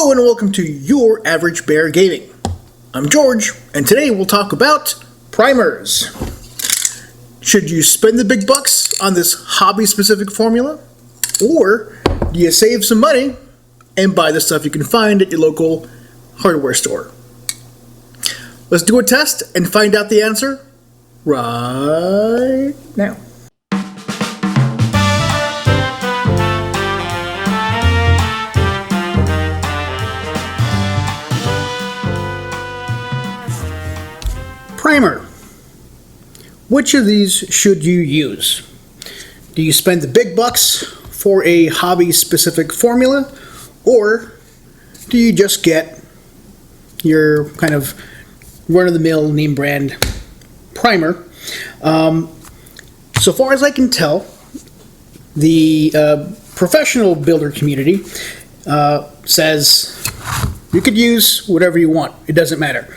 Hello and welcome to Your Average Bear Gaming. I'm George, and today we'll talk about primers. Should you spend the big bucks on this hobby-specific formula? Or do you save some money and buy the stuff you can find at your local hardware store? Let's do a test and find out the answer right now. Primer. Which of these should you use? Do you spend the big bucks for a hobby-specific formula, or do you just get your kind of run-of-the-mill name brand primer? So far as I can tell, the professional builder community says you could use whatever you want. It doesn't matter.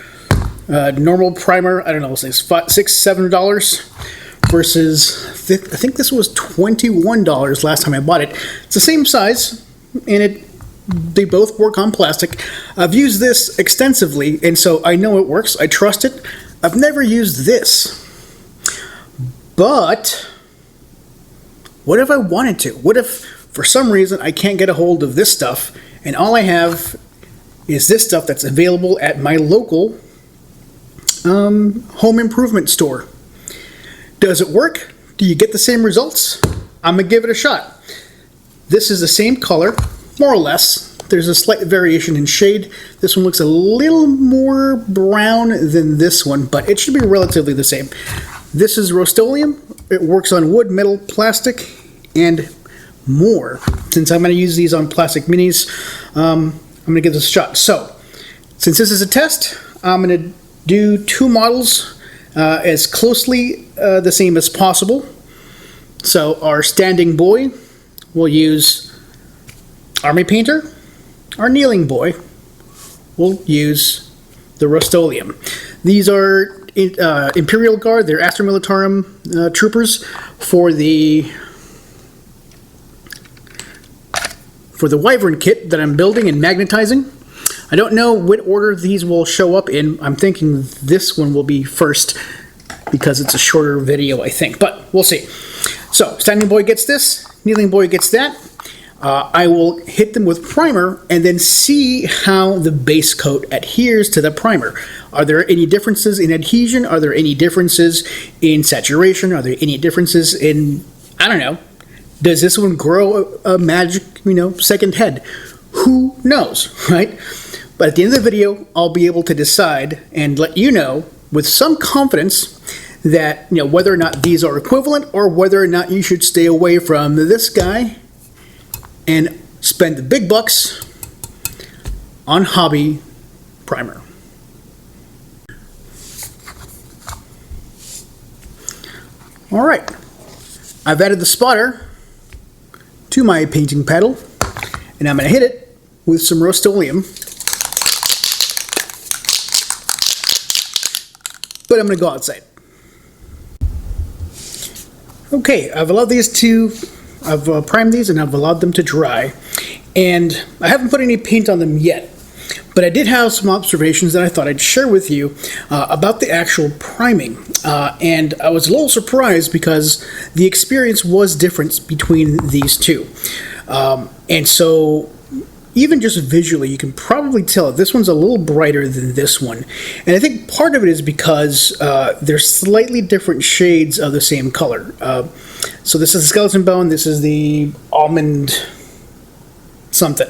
Normal primer, I don't know, it's $6, $7 versus, I think this was $21 last time I bought it. It's the same size, and they both work on plastic. I've used this extensively, and so I know it works. I trust it. I've never used this. But what if I wanted to? What if, for some reason, I can't get a hold of this stuff, and all I have is this stuff that's available at my local home improvement store? Does it work? Do you get the same results? I'm gonna give it a shot. This is the same color, more or less. There's a slight variation in shade. This one looks a little more brown than this one, but it should be relatively the same. This is Rust-Oleum. It works on wood, metal, plastic, and more. Since I'm gonna use these on plastic minis, I'm gonna give this a shot. So, since this is a test, I'm gonna do two models as closely the same as possible. So our standing boy, we'll use Army Painter. Our kneeling boy, we'll use the Rust-Oleum. These are Imperial Guard, they're Astra Militarum troopers for the Wyvern kit that I'm building and magnetizing. I don't know what order these will show up in. I'm thinking this one will be first because it's a shorter video, I think, but we'll see. So, standing boy gets this, kneeling boy gets that. I will hit them with primer and then see how the base coat adheres to the primer. Are there any differences in adhesion? Are there any differences in saturation? Are there any differences in, I don't know, does this one grow a magic, second head? Who knows, right? But at the end of the video, I'll be able to decide and let you know with some confidence that, whether or not these are equivalent or whether or not you should stay away from this guy and spend the big bucks on hobby primer. All right, I've added the spotter to my painting paddle, and I'm going to hit it with some Rust-Oleum. But I'm going to go outside. Okay, I've allowed these to, I've primed these and I've allowed them to dry. And I haven't put any paint on them yet. But I did have some observations that I thought I'd share with you about the actual priming. And I was a little surprised because the experience was different between these two. And so, even just visually, you can probably tell this one's a little brighter than this one. And I think part of it is because they're slightly different shades of the same color. So this is the skeleton bone, this is the almond something.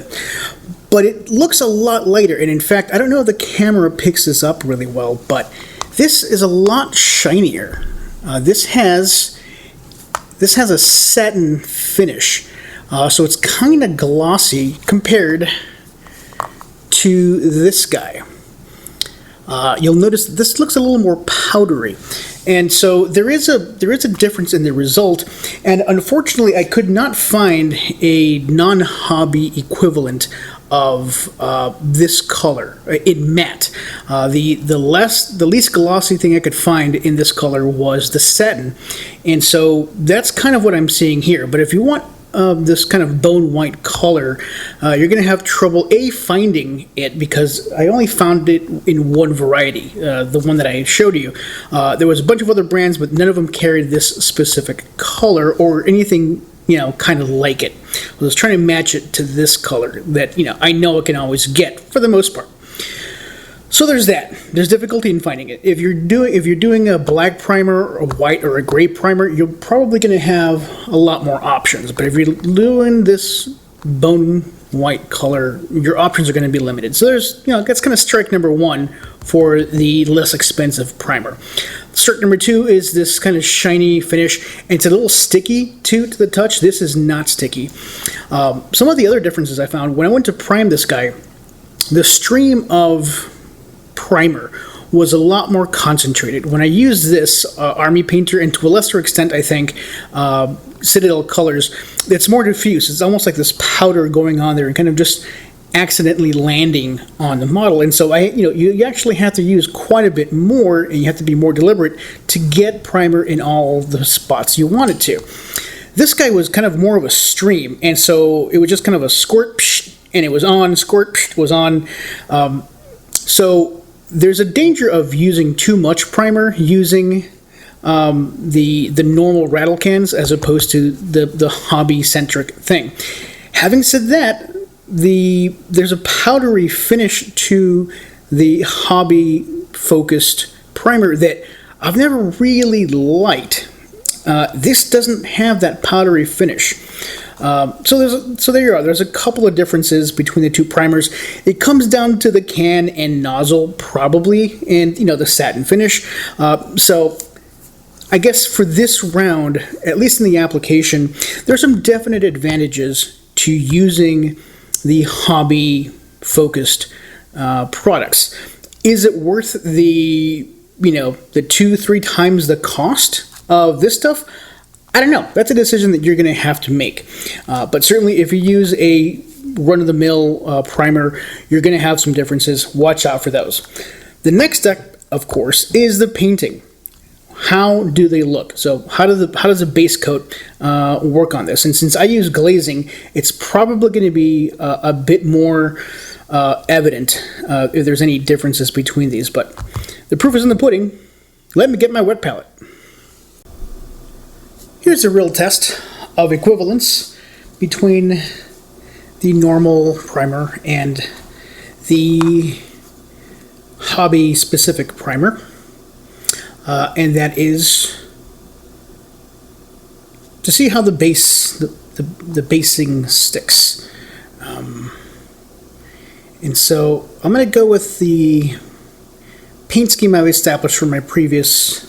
But it looks a lot lighter, and in fact, I don't know if the camera picks this up really well, but this is a lot shinier. This has a satin finish. So it's kind of glossy compared to this guy. You'll notice this looks a little more powdery, and so there is a difference in the result. And unfortunately, I could not find a non-hobby equivalent of this color in matte. The least glossy thing I could find in this color was the satin, and so that's kind of what I'm seeing here. But if you want this kind of bone white color, you're going to have trouble finding it, because I only found it in one variety, the one that I showed you. There was a bunch of other brands, but none of them carried this specific color or anything, kind of like it. I was trying to match it to this color that, I know I can always get for the most part. So there's that. There's difficulty in finding it. If you're doing a black primer, a white, or a gray primer, you're probably going to have a lot more options. But if you're doing this bone white color, your options are going to be limited. So there's, that's kind of strike number one for the less expensive primer. Strike number two is this kind of shiny finish. And it's a little sticky to the touch. This is not sticky. Some of the other differences I found when I went to prime this guy, the stream of primer was a lot more concentrated. When I used this Army Painter, and to a lesser extent, I think, Citadel Colors, it's more diffuse. It's almost like this powder going on there and kind of just accidentally landing on the model. And so you actually have to use quite a bit more, and you have to be more deliberate to get primer in all the spots you want it to. This guy was kind of more of a stream, and so it was just kind of a squirt, psh, and it was on, squirt, psh, was on. So there's a danger of using too much primer, using the normal rattle cans as opposed to the hobby-centric thing. Having said that, there's a powdery finish to the hobby-focused primer that I've never really liked. This doesn't have that powdery finish. So there you are. There's a couple of differences between the two primers. It comes down to the can and nozzle, probably, and the satin finish. So I guess for this round, at least in the application, there's some definite advantages to using the hobby-focused products. Is it worth the 2-3 times the cost of this stuff? I don't know. That's a decision that you're going to have to make. But certainly if you use a run-of-the-mill primer, you're going to have some differences. Watch out for those. The next step, of course, is the painting. How do they look? So how does a base coat work on this? And since I use glazing, it's probably going to be a bit more evident if there's any differences between these. But the proof is in the pudding. Let me get my wet palette. Here's a real test of equivalence between the normal primer and the hobby-specific primer, and that is to see how the basing sticks. And so I'm going to go with the paint scheme I've established from my previous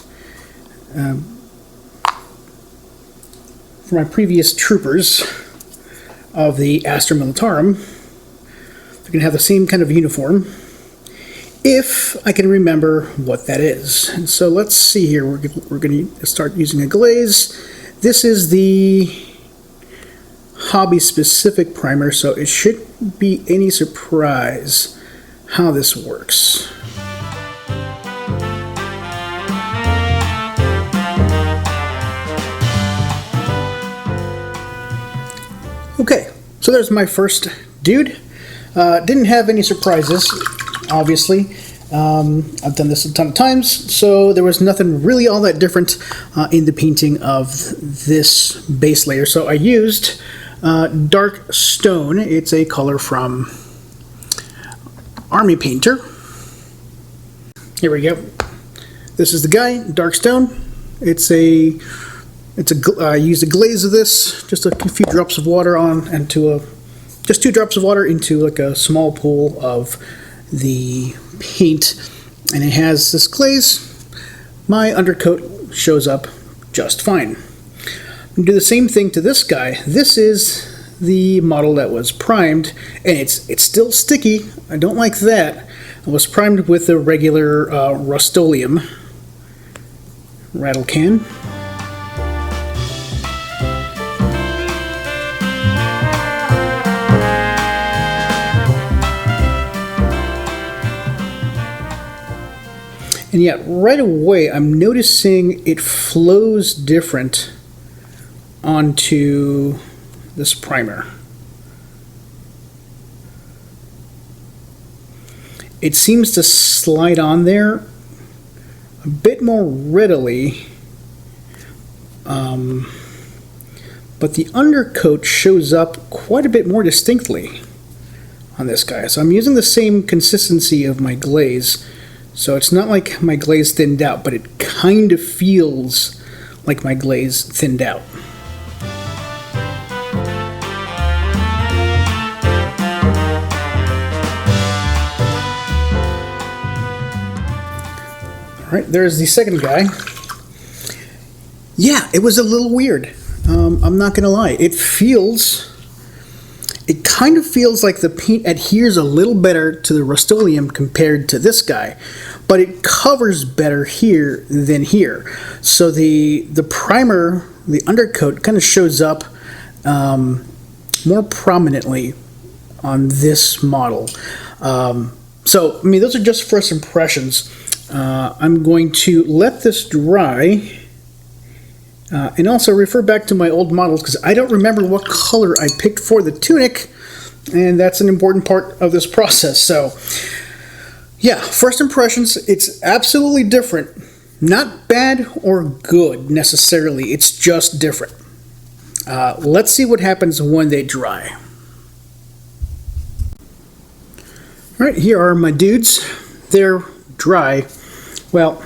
troopers of the Astra Militarum. They're going to have the same kind of uniform, if I can remember what that is. And so let's see here. We're going to start using a glaze. This is the hobby-specific primer, so it shouldn't be any surprise how this works. Okay, so there's my first dude. Didn't have any surprises, obviously. I've done this a ton of times, so there was nothing really all that different in the painting of this base layer. So I used Dark Stone. It's a color from Army Painter. Here we go. This is the guy, Dark Stone. I used a glaze of this, just a few drops of water just 2 drops of water into like a small pool of the paint, and it has this glaze. My undercoat shows up just fine. I'm going to do the same thing to this guy. This is the model that was primed, and it's still sticky. I don't like that. I was primed with the regular Rust-Oleum rattle can. And yet, right away, I'm noticing it flows different onto this primer. It seems to slide on there a bit more readily, but the undercoat shows up quite a bit more distinctly on this guy. So I'm using the same consistency of my glaze, so it's not like my glaze thinned out, but it kind of feels like my glaze thinned out. Alright, there's the second guy. Yeah, it was a little weird. I'm not gonna lie. It kind of feels like the paint adheres a little better to the Rust-Oleum compared to this guy, but it covers better here than here. So the primer, the undercoat, kind of shows up more prominently on this model. So, I mean, those are just first impressions. I'm going to let this dry. And also refer back to my old models because I don't remember what color I picked for the tunic, and that's an important part of this process. So, yeah, first impressions, it's absolutely different. Not bad or good necessarily, it's just different. Let's see what happens when they dry. Alright, here are my dudes. They're dry. Well,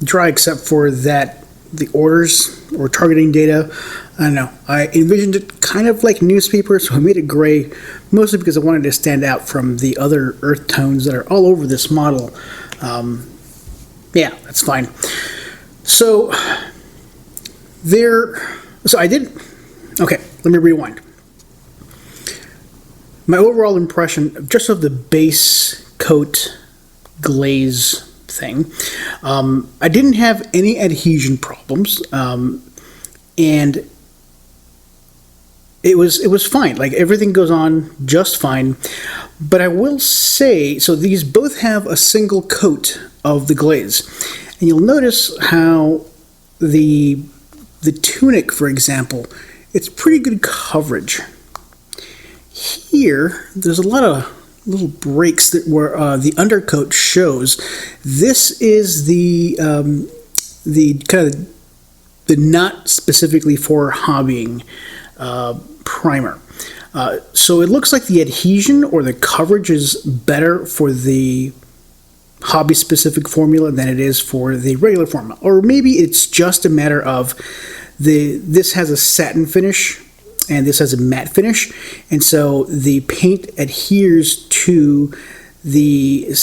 dry except for that the orders or targeting data, I don't know. I envisioned it kind of like newspaper, so I made it gray, mostly because I wanted to stand out from the other earth tones that are all over this model. Yeah, that's fine. So okay, let me rewind. My overall impression just of the base coat glaze thing. I didn't have any adhesion problems, and it was fine. Like, everything goes on just fine. But I will say, so these both have a single coat of the glaze, and you'll notice how the tunic, for example, it's pretty good coverage. Here, there's a lot of little breaks that where the undercoat shows. This is the kind of the not specifically for hobbying primer. So it looks like the adhesion or the coverage is better for the hobby specific formula than it is for the regular formula. Or maybe it's just a matter of this has a satin finish and this has a matte finish, and so the paint adheres to the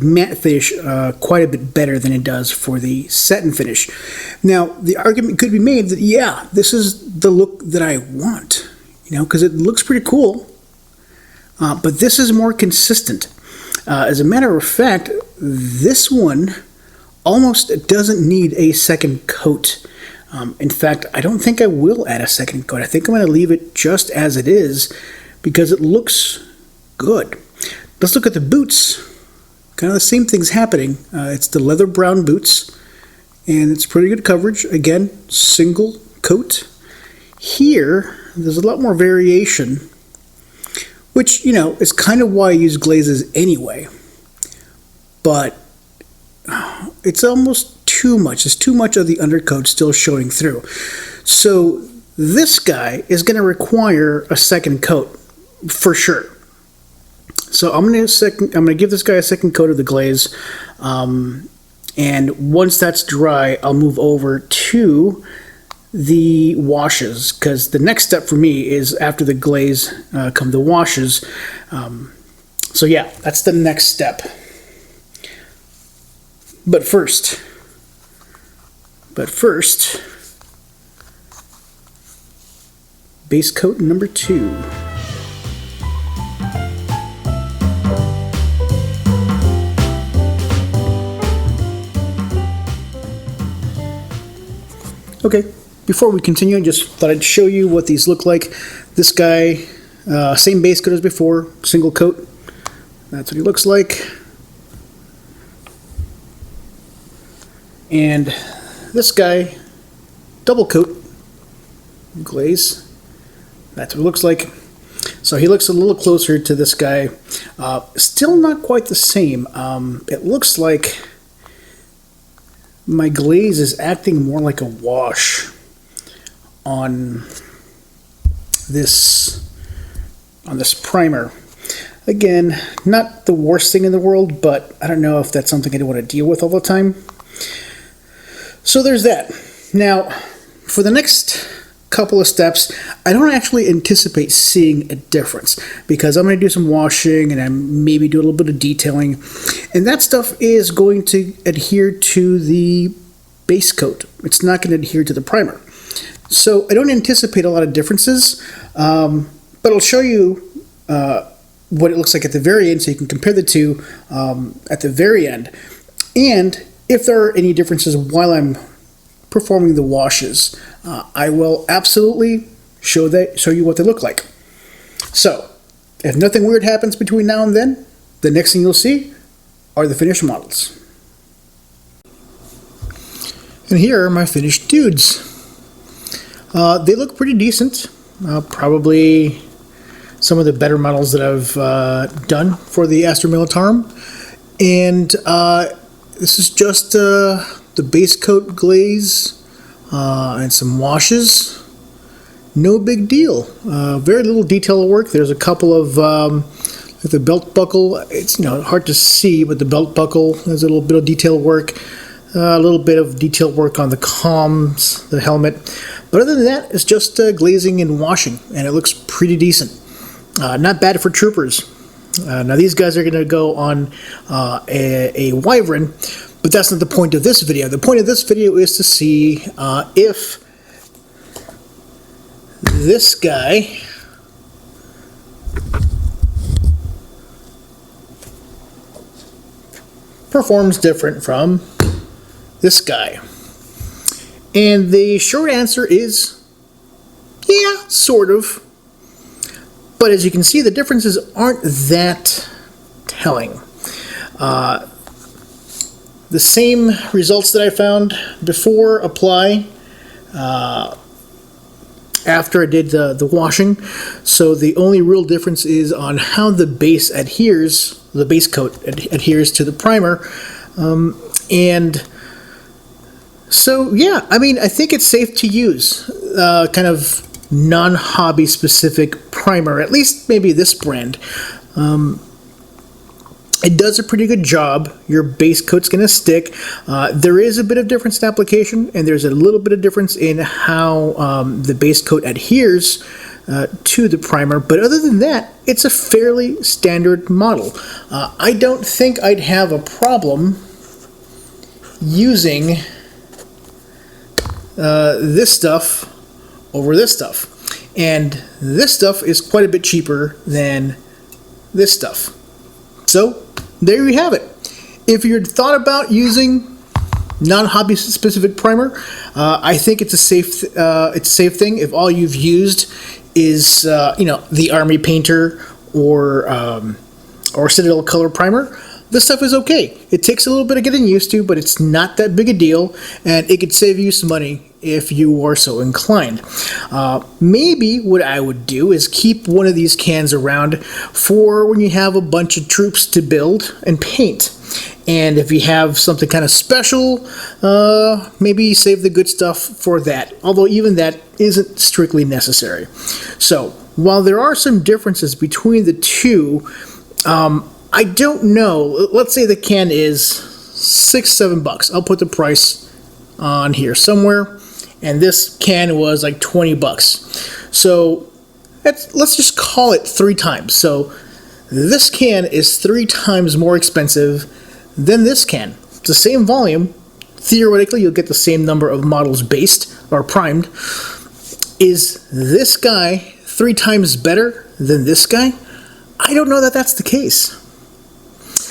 matte finish quite a bit better than it does for the satin finish. Now, the argument could be made that, yeah, this is the look that I want, because it looks pretty cool, but this is more consistent. As a matter of fact, this one almost doesn't need a second coat. In fact, I don't think I will add a second coat. I think I'm going to leave it just as it is because it looks good. Let's look at the boots. Kind of the same thing's happening. It's the leather brown boots, and it's pretty good coverage. Again, single coat. Here, there's a lot more variation, which, is kind of why I use glazes anyway. But it's almost too much. There's too much of the undercoat still showing through. So this guy is going to require a second coat for sure. So I'm going to give this guy a second coat of the glaze, and once that's dry, I'll move over to the washes, because the next step for me is after the glaze come the washes. So yeah, that's the next step. But first, base coat number 2. Okay, before we continue, I just thought I'd show you what these look like. This guy, same base coat as before, single coat. That's what he looks like. And this guy, double coat glaze. That's what it looks like. So he looks a little closer to this guy. Still not quite the same. It looks like my glaze is acting more like a wash on this primer. Again, not the worst thing in the world, but I don't know if that's something I want to deal with all the time. So there's that. Now, for the next couple of steps, I don't actually anticipate seeing a difference because I'm going to do some washing and I maybe do a little bit of detailing, and that stuff is going to adhere to the base coat. It's not going to adhere to the primer. So I don't anticipate a lot of differences, but I'll show you what it looks like at the very end so you can compare the two at the very end. And if there are any differences while I'm performing the washes, I will absolutely show you what they look like. So, if nothing weird happens between now and then, the next thing you'll see are the finished models. And here are my finished dudes. They look pretty decent. Probably some of the better models that I've done for the Astra Militarum. And this is just the base coat glaze and some washes. No big deal. Very little detail work. There's a couple of the belt buckle. It's hard to see, but the belt buckle has a little bit of detail work. A little bit of detail work on the comms, the helmet. But other than that, it's just glazing and washing, and it looks pretty decent. Not bad for troopers. Now these guys are going to go on a Wyvern, but that's not the point of this video. The point of this video is to see if this guy performs different from this guy. And the short answer is, yeah, sort of. But as you can see, the differences aren't that telling. The same results that I found before apply after I did the washing. So the only real difference is on how the base adheres, the base coat adheres to the primer. And so, yeah, I mean, I think it's safe to use kind of non-hobby specific primer, at least maybe this brand. It does a pretty good job. Your base coat's going to stick. There is a bit of difference in application, and there's a little bit of difference in how the base coat adheres to the primer, but other than that, it's a fairly standard model. I don't think I'd have a problem using this stuff over this stuff. And this stuff is quite a bit cheaper than this stuff. So, there you have it. If you'd thought about using non-hobby specific primer, I think it's a safe thing. If all you've used is the Army Painter or Citadel Color primer, this stuff is okay. It takes a little bit of getting used to, but it's not that big a deal, and it could save you some money if you are so inclined. Maybe what I would do is keep one of these cans around for when you have a bunch of troops to build and paint. And if you have something kind of special, maybe save the good stuff for that. Although even that isn't strictly necessary. So, while there are some differences between the two, I don't know. Let's say the can is $6-7. I'll put the price on here somewhere. And this can was like $20. So let's just call it 3 times. So this can is 3 times more expensive than this can. It's the same volume. Theoretically, you'll get the same number of models based or primed. Is this guy 3 times better than this guy? I don't know that that's the case.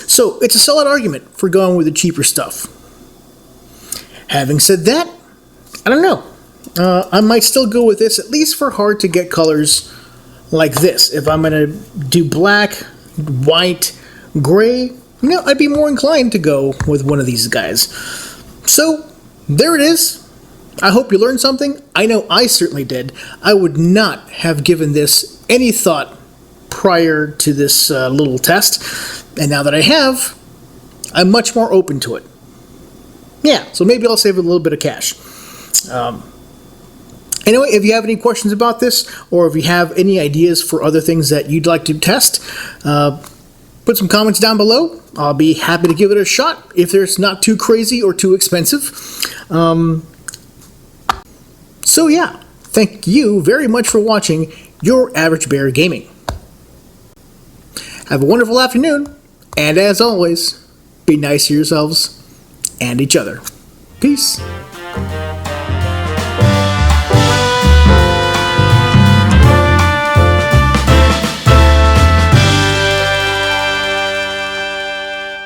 So it's a solid argument for going with the cheaper stuff. Having said that, I don't know. I might still go with this, at least for hard to get colors like this. If I'm going to do black, white, gray, I'd be more inclined to go with one of these guys. So there it is. I hope you learned something. I know I certainly did. I would not have given this any thought prior to this little test, and now that I have, I'm much more open to it. Yeah, so maybe I'll save a little bit of cash. Anyway, if you have any questions about this, or if you have any ideas for other things that you'd like to test, put some comments down below. I'll be happy to give it a shot if it's not too crazy or too expensive. So yeah, thank you very much for watching Your Average Bear Gaming. Have a wonderful afternoon, and as always, be nice to yourselves and each other. Peace.